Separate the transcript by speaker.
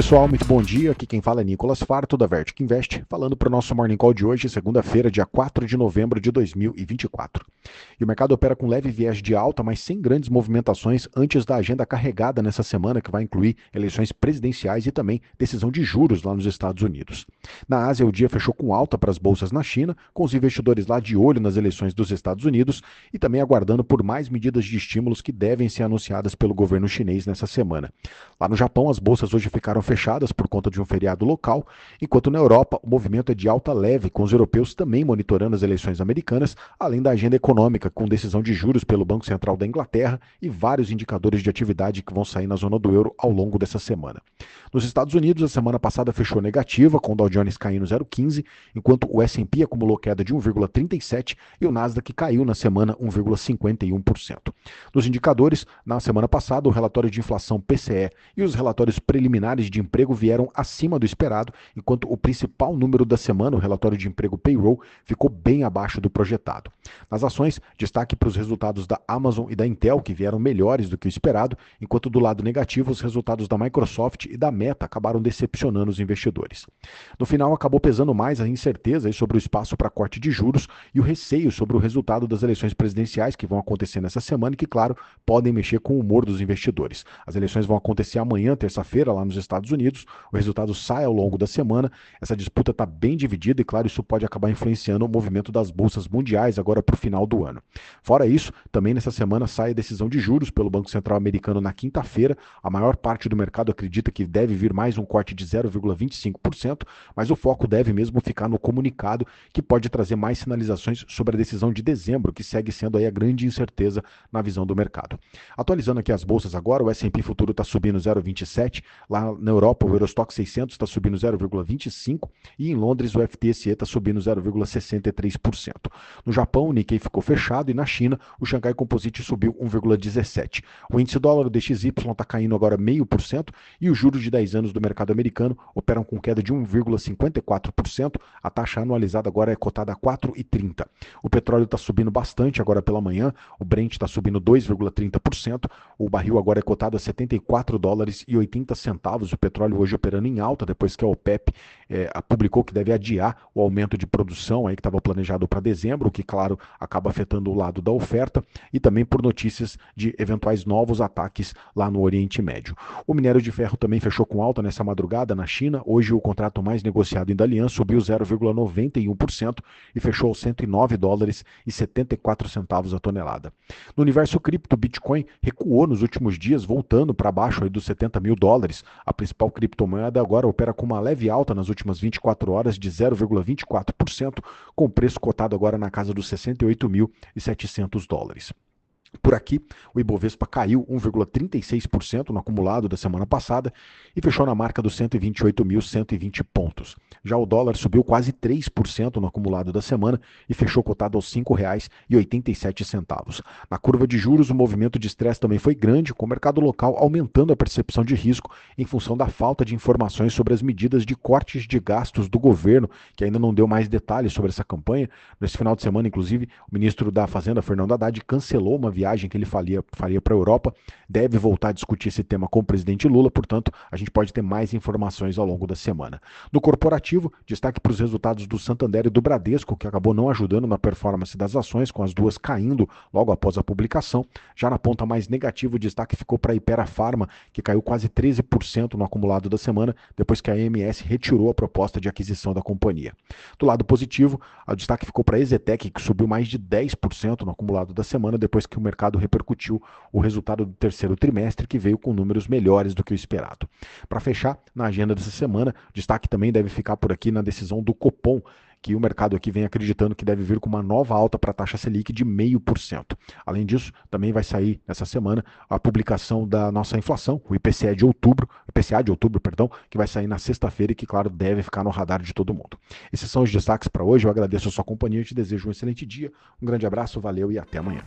Speaker 1: pessoal, muito bom dia. Aqui quem fala é Nicolas Farto, da Vertic Invest, falando para o nosso Morning Call de hoje, segunda-feira, dia 4 de novembro de 2024. E o mercado opera com leve viés de alta, mas sem grandes movimentações antes da agenda carregada nessa semana, que vai incluir eleições presidenciais e também decisão de juros lá nos Estados Unidos. Na Ásia, o dia fechou com alta para as bolsas na China, com os investidores lá de olho nas eleições dos Estados Unidos e também aguardando por mais medidas de estímulos que devem ser anunciadas pelo governo chinês nessa semana. Lá no Japão, as bolsas hoje ficaram fechadas por conta de um feriado local, enquanto na Europa o movimento é de alta leve, com os europeus também monitorando as eleições americanas, além da agenda econômica, com decisão de juros pelo Banco Central da Inglaterra e vários indicadores de atividade que vão sair na zona do euro ao longo dessa semana. Nos Estados Unidos, a semana passada fechou negativa, com o Dow Jones caindo 0,15, enquanto o S&P acumulou queda de 1,37% e o Nasdaq caiu na semana 1,51%. Nos indicadores, na semana passada, o relatório de inflação PCE e os relatórios preliminares de emprego vieram acima do esperado, enquanto o principal número da semana, o relatório de emprego payroll, ficou bem abaixo do projetado. Nas ações, destaque para os resultados da Amazon e da Intel, que vieram melhores do que o esperado, enquanto do lado negativo, os resultados da Microsoft e da Meta acabaram decepcionando os investidores. No final, acabou pesando mais a incerteza sobre o espaço para corte de juros e o receio sobre o resultado das eleições presidenciais que vão acontecer nessa semana e que, claro, podem mexer com o humor dos investidores. As eleições vão acontecer amanhã, terça-feira, lá nos Estados Unidos. O resultado sai ao longo da semana. Essa disputa está bem dividida e, claro, isso pode acabar influenciando o movimento das bolsas mundiais agora para o final do ano. Fora isso, também nessa semana sai a decisão de juros pelo Banco Central americano na quinta-feira. A maior parte do mercado acredita que deve vir mais um corte de 0,25%, mas o foco deve mesmo ficar no comunicado, que pode trazer mais sinalizações sobre a decisão de dezembro, que segue sendo aí a grande incerteza na visão do mercado. Atualizando aqui as bolsas agora, o S&P futuro está subindo 0,27%, lá na Europa o Eurostock 600 está subindo 0,25% e em Londres o FTSE está subindo 0,63%. No Japão o Nikkei ficou fechado e na China o Xangai Composite subiu 1,17%. O índice dólar, o DXY, está caindo agora 0,5% e os juros de 10 anos do mercado americano operam com queda de 1,54%, a taxa anualizada agora é cotada a 4,30%. O petróleo está subindo bastante agora pela manhã, o Brent está subindo 2,30%, o barril agora é cotado a $74,80, o petróleo hoje operando em alta, depois que a OPEP publicou que deve adiar o aumento de produção aí que estava planejado para dezembro, o que, claro, acaba afetando o lado da oferta, e também por notícias de eventuais novos ataques lá no Oriente Médio. O minério de ferro também fechou com alta nessa madrugada na China. Hoje o contrato mais negociado em Dalian subiu 0,91% e fechou aos $109,74 a tonelada. No universo cripto, Bitcoin recuou nos últimos dias, voltando para baixo aí dos $70 mil. A principal criptomoeda agora opera com uma leve alta nas últimas 24 horas de 0,24%, com o preço cotado agora na casa dos $68.700. Por aqui, o Ibovespa caiu 1,36% no acumulado da semana passada e fechou na marca dos 128.120 pontos. Já o dólar subiu quase 3% no acumulado da semana e fechou cotado aos R$ 5,87. Na curva de juros, o movimento de estresse também foi grande, com o mercado local aumentando a percepção de risco em função da falta de informações sobre as medidas de cortes de gastos do governo, que ainda não deu mais detalhes sobre essa campanha. Nesse final de semana, inclusive, o ministro da Fazenda, Fernando Haddad, cancelou uma viagem que ele faria para a Europa, deve voltar a discutir esse tema com o presidente Lula, portanto, a gente pode ter mais informações ao longo da semana. No corporativo, destaque para os resultados do Santander e do Bradesco, que acabou não ajudando na performance das ações, com as duas caindo logo após a publicação. Já na ponta mais negativa, o destaque ficou para a Hypera Pharma, que caiu quase 13% no acumulado da semana, depois que a AMS retirou a proposta de aquisição da companhia. Do lado positivo, o destaque ficou para a Ezetec, que subiu mais de 10% no acumulado da semana, depois que o mercado repercutiu o resultado do terceiro trimestre, que veio com números melhores do que o esperado. Para fechar, na agenda dessa semana, destaque também deve ficar por aqui na decisão do Copom, que o mercado aqui vem acreditando que deve vir com uma nova alta para a taxa Selic de 0,5%. Além disso, também vai sair nessa semana a publicação da nossa inflação, o IPCA de outubro, que vai sair na sexta-feira e que, claro, deve ficar no radar de todo mundo. Esses são os destaques para hoje. Eu agradeço a sua companhia e te desejo um excelente dia. Um grande abraço, valeu e até amanhã.